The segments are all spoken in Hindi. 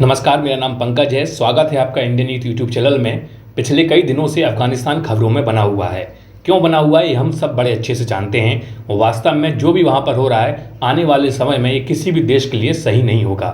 नमस्कार, मेरा नाम पंकज है। स्वागत है आपका इंडियन यूथ यूट्यूब चैनल में। पिछले कई दिनों से अफगानिस्तान खबरों में बना हुआ है। क्यों बना हुआ है ये हम सब बड़े अच्छे से जानते हैं। वास्तव में जो भी वहाँ पर हो रहा है आने वाले समय में ये किसी भी देश के लिए सही नहीं होगा,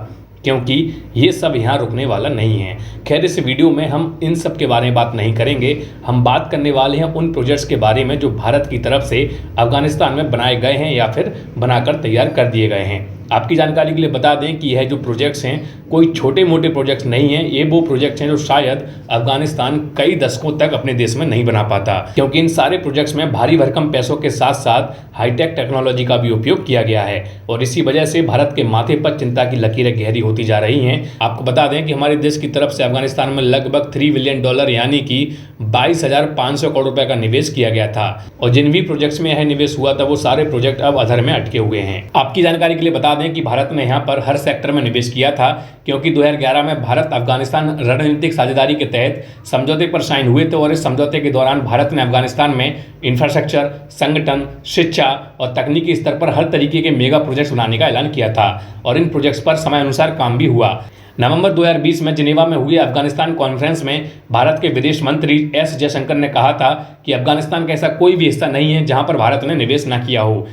क्योंकि ये सब यहाँ रुकने वाला नहीं है। खैर, इस वीडियो में हम इन सब के बारे में बात नहीं करेंगे। हम बात करने वाले हैं उन प्रोजेक्ट्स के बारे में जो भारत की तरफ से अफगानिस्तान में बनाए गए हैं या फिर बनाकर तैयार कर दिए गए हैं। आपकी जानकारी के लिए बता दें कि यह जो प्रोजेक्ट्स हैं कोई छोटे मोटे प्रोजेक्ट्स नहीं हैं। ये वो प्रोजेक्ट्स हैं जो शायद अफगानिस्तान कई दशकों तक अपने देश में नहीं बना पाता, क्योंकि इन सारे प्रोजेक्ट्स में भारी भरकम पैसों के साथ साथ हाईटेक टेक्नोलॉजी का भी उपयोग किया गया है और इसी वजह से भारत के माथे पर चिंता की लकीरें गहरी होती जा रही हैं। आपको बता दें कि हमारे देश की तरफ से अफगानिस्तान में लगभग $3 बिलियन यानी कि 22,500 करोड़ रुपए का निवेश किया गया था और जिन भी प्रोजेक्ट्स में यह निवेश हुआ था वो सारे प्रोजेक्ट अब अधर में अटके हुए हैं। आपकी जानकारी के लिए बता दें कि भारत ने यहाँ पर हर सेक्टर में निवेश किया था, क्योंकि 2011 में भारत अफगानिस्तान रणनीतिक साझेदारी के तहत समझौते पर साइन हुए थे और इस समझौते के दौरान भारत ने अफगानिस्तान में इंफ्रास्ट्रक्चर, संगठन, शिक्षा और तकनीकी स्तर पर हर तरीके के मेगा प्रोजेक्ट्स बनाने का ऐलान किया था और इन प्रोजेक्ट्स पर समय अनुसार काम भी हुआ। नवंबर 2020 में जिनेवा में हुई अफगानिस्तान कॉन्फ्रेंस में भारत के विदेश मंत्री एस जयशंकर ने कहा था कि अफगानिस्तान का ऐसा कोई भी हिस्सा नहीं है जहां पर भारत ने निवेश न किया हो।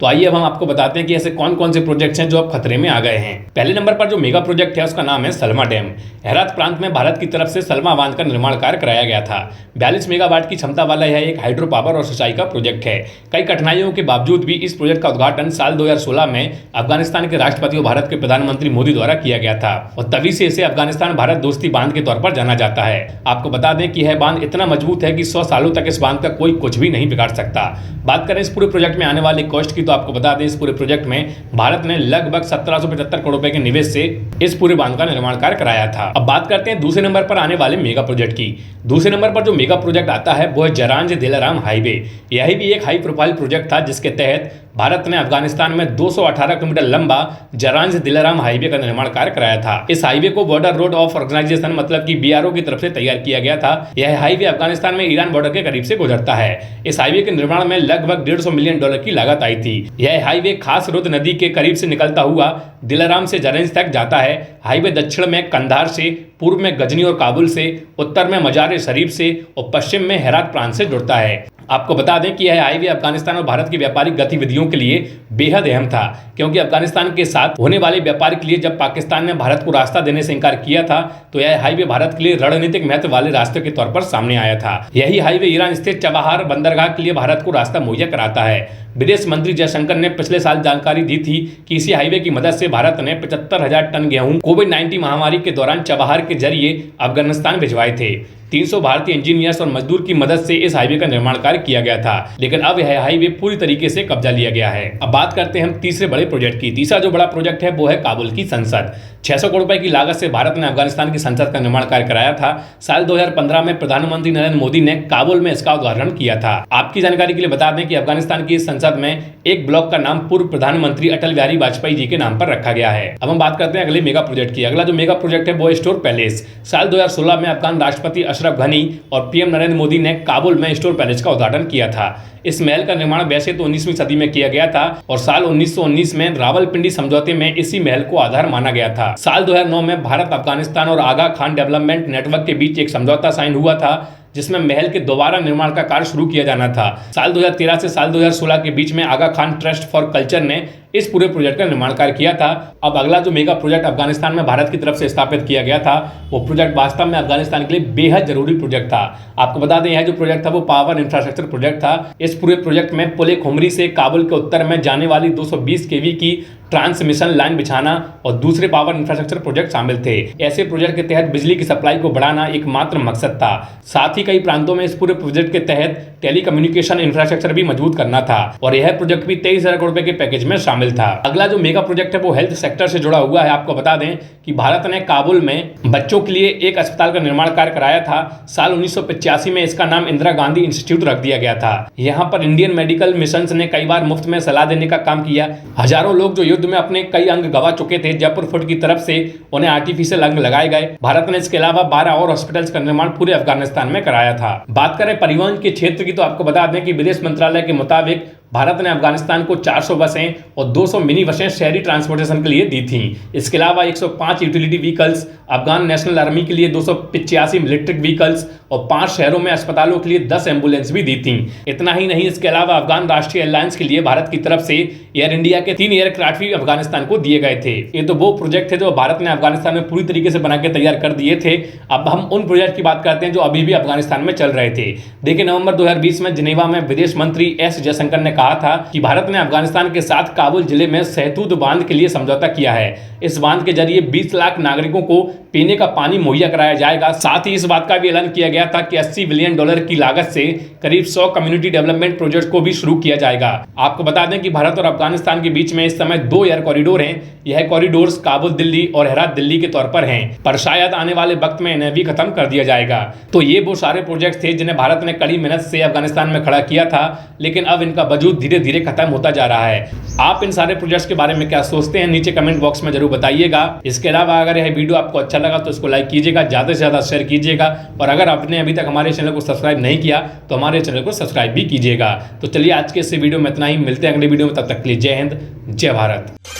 तो आइए अब हम आपको बताते हैं कि ऐसे कौन कौन से प्रोजेक्ट्स हैं जो अब खतरे में आ गए हैं। पहले नंबर पर जो मेगा प्रोजेक्ट है उसका नाम है सलमा डैम। हेरात प्रांत में भारत की तरफ से सलमा बांध का निर्माण कार्य कराया गया था। 42 मेगावाट की क्षमता वाला यह एक हाइड्रो पावर और सिंचाई का प्रोजेक्ट है। कई कठिनाइयों के बावजूद भी इस प्रोजेक्ट का उद्घाटन साल 2016 में अफगानिस्तान के राष्ट्रपति और भारत के प्रधानमंत्री मोदी द्वारा किया गया था और तभी से इसे अफगानिस्तान भारत दोस्ती बांध के तौर पर जाना जाता है। आपको बता दें कि यह बांध इतना मजबूत है कि 100 सालों तक इस बांध का कोई कुछ भी नहीं बिगाड़ सकता। बात करें इस पूरे प्रोजेक्ट में आने वाले कॉस्ट की, तो आपको बता दें इस पूरे प्रोजेक्ट में भारत ने लगभग 1775 करोड़ रुपए के निवेश से इस पूरे बांध का निर्माण कार्य कराया था। अब बात करते हैं दूसरे नंबर पर आने वाले मेगा प्रोजेक्ट की। दूसरे नंबर पर जो मेगा प्रोजेक्ट आता है वो है जरांज दिलाराम हाईवे। यह भी एक हाई प्रोफाइल प्रोजेक्ट था जिसके तहत भारत ने अफगानिस्तान में 218 किलोमीटर लंबा जरांज दिलाराम हाईवे का निर्माण कार्य कराया था। इस हाईवे को बॉर्डर रोड ऑफ ऑर्गेनाइजेशन मतलब कि BRO की तरफ से तैयार किया गया था। यह हाईवे अफगानिस्तान में ईरान बॉर्डर के करीब से गुजरता है। इस हाईवे के निर्माण में लगभग $150 मिलियन की लागत आई थी। यह हाईवे खास रुद नदी के करीब से निकलता हुआ दिलाराम से जरेंज तक जाता है। हाईवे दक्षिण में कंधार से, पूर्व में गजनी और काबुल से, उत्तर में मजार शरीफ से और पश्चिम में हेरात प्रांत से जुड़ता है। आपको बता दें कि यह हाईवे अफगानिस्तान और भारत की व्यापारिक गतिविधियों के लिए बेहद अहम था, क्योंकि अफगानिस्तान के साथ होने वाले व्यापार के लिए जब पाकिस्तान ने भारत को रास्ता देने से इनकार किया था तो यह हाईवे भारत के लिए रणनीतिक महत्व वाले रास्ते के तौर पर सामने आया था। यही हाईवे ईरान स्थित चबाहार बंदरगाह के लिए भारत को रास्ता मुहैया कराता है। विदेश मंत्री जयशंकर ने पिछले साल जानकारी दी थी कि इसी हाईवे की मदद से भारत ने 75,000 टन गेहूं कोविड-19 महामारी के दौरान चबाहार के जरिए अफगानिस्तान भिजवाए थे। 300 भारतीय इंजीनियर्स और मजदूर की मदद से इस हाईवे का निर्माण कार्य किया गया था, लेकिन अब यह हाईवे पूरी तरीके से कब्जा लिया गया है। अब बात करते हैं हम तीसरे बड़े प्रोजेक्ट की। तीसरा जो बड़ा प्रोजेक्ट है वो है काबुल की संसद। 600 करोड़ रुपए की लागत से भारत ने अफगानिस्तान की संसद का निर्माण कार्य कराया था। साल 2015 में प्रधानमंत्री नरेंद्र मोदी ने काबुल में इसका उद्घाटन किया था। आपकी जानकारी के लिए बता दें कि अफगानिस्तान की इस संसद में एक ब्लॉक का नाम पूर्व प्रधानमंत्री अटल बिहारी वाजपेयी जी के नाम पर रखा गया है। अब हम बात करते हैं अगले मेगा प्रोजेक्ट की। अगला जो मेगा प्रोजेक्ट है वो स्टोर पैलेस। साल 2016 में अफगान राष्ट्रपति अशरफ घनी और PM नरेंद्र मोदी ने काबुल में स्टोर पैलेस का उद्घाटन किया था। इस महल का निर्माण वैसे तो 19वीं सदी में किया गया था और साल 1919 में रावलपिंडी समझौते में इसी महल को आधार माना गया था। साल 2009 में भारत, अफगानिस्तान और आगा खान डेवलपमेंट नेटवर्क के बीच एक समझौता साइन हुआ था जिसमें महल के दोबारा निर्माण का कार्य शुरू किया जाना था। साल 2013 से साल 2016 के बीच में आगा खान ट्रस्ट फॉर कल्चर ने इस पूरे प्रोजेक्ट का निर्माण कार्य किया था। अब अगला जो मेगा प्रोजेक्ट अफगानिस्तान में भारत की तरफ से स्थापित किया गया था वो प्रोजेक्ट वास्तव में अफगानिस्तान के लिए बेहद जरूरी प्रोजेक्ट था। आपको बता दें यह जो प्रोजेक्ट था वो पावर इंफ्रास्ट्रक्चर प्रोजेक्ट था। इस पूरे प्रोजेक्ट में पुल खुमरी से काबुल के उत्तर में जाने वाली 220 kV की ट्रांसमिशन लाइन बिछाना और दूसरे पावर इंफ्रास्ट्रक्चर प्रोजेक्ट शामिल थे। ऐसे प्रोजेक्ट के तहत बिजली की सप्लाई को बढ़ाना एकमात्र मकसद था। साथ ही कई प्रांतों में इस पूरे प्रोजेक्ट के तहत टेलीकम्युनिकेशन इंफ्रास्ट्रक्चर भी मजबूत करना था और यह प्रोजेक्ट भी 23,000 करोड़ रुपए के पैकेज में शामिल था। अगला जो मेगा प्रोजेक्ट है वो हेल्थ सेक्टर से जुड़ा हुआ है। आपको बता दें कि भारत ने काबुल में बच्चों के लिए एक अस्पताल का निर्माण कार्य कराया था। साल 1985 में इसका नाम इंदिरा गांधी इंस्टीट्यूट रख दिया गया था। यहाँ पर इंडियन मेडिकल मिशन ने कई बार मुफ्त में सलाह देने का काम किया। हजारों लोग जो युद्ध में अपने कई अंग गवा चुके थे, जयपुर फुट की तरफ से उन्हें आर्टिफिशियल अंग लगाए गए। भारत ने इसके अलावा 12 और हॉस्पिटल्स का निर्माण पूरे अफगानिस्तान में कराया था। बात करें परिवहन के क्षेत्र की, तो आपको बता दें कि विदेश मंत्रालय के मुताबिक भारत ने अफगानिस्तान को 400 बसें और 200 मिनी बसें शहरी ट्रांसपोर्टेशन के लिए दी थीं। इसके अलावा 105 utility vehicles, Afghan national army के लिए 285 मिलिट्रिक व्हीकल्स और 5 शहरों में अस्पतालों के लिए 10 एम्बुलेंस भी दी थीं। इतना ही नहीं, इसके अलावा अफगान राष्ट्रीय एयरलाइंस के लिए भारत की तरफ से एयर इंडिया के 3 एयरक्राफ्ट भी अफगानिस्तान को दिए गए थे। ये तो वो प्रोजेक्ट थे जो भारत ने अफगानिस्तान में पूरी तरीके से बना के तैयार कर दिए थे। अब हम उन प्रोजेक्ट की बात करते हैं जो अभी भी अफगानिस्तान में चल रहे थे। देखिए, नवंबर 2020 में जिनेवा में विदेश मंत्री एस जयशंकर ने कहा था कि भारत ने अफगानिस्तान के साथ काबुल जिले में सहतूत बांध के लिए समझौता किया है। इस बांध के जरिए 20 लाख नागरिकों को पीने का पानी मुहैया कराया जाएगा। साथ ही इस बात का भी ऐलान किया गया था कि $80 बिलियन की लागत से करीब 100 कम्युनिटी डेवलपमेंट प्रोजेक्ट को भी शुरू किया जाएगा। आपको बता दें कि भारत और अफगानिस्तान के बीच में इस समय 2 एयर कॉरिडोर हैं। यह कॉरिडोर्स काबुल दिल्ली और हेरात दिल्ली के तौर पर हैं, पर शायद आने वाले वक्त में इन्हें भी खत्म कर दिया जाएगा। तो ये वो सारे प्रोजेक्ट थे जिन्हें भारत ने कड़ी मेहनत से अफगानिस्तान में खड़ा किया था, लेकिन अब इनका वजूद धीरे धीरे खत्म होता जा रहा है। आप इन सारे प्रोजेक्ट्स के बारे में क्या सोचते हैं, नीचे कमेंट बॉक्स में जरूर बताइएगा। इसके अलावा अगर यह वीडियो आपको अच्छा लगा तो इसको लाइक कीजिएगा, ज़्यादा से ज़्यादा शेयर कीजिएगा, और अगर आपने अभी तक हमारे चैनल को सब्सक्राइब नहीं किया तो हमारे चैनल को सब्सक्राइब भी कीजिएगा। तो चलिए, आज के इस वीडियो में इतना ही। मिलते हैं अगले वीडियो में, तब तक के लिए जय हिंद, जय भारत।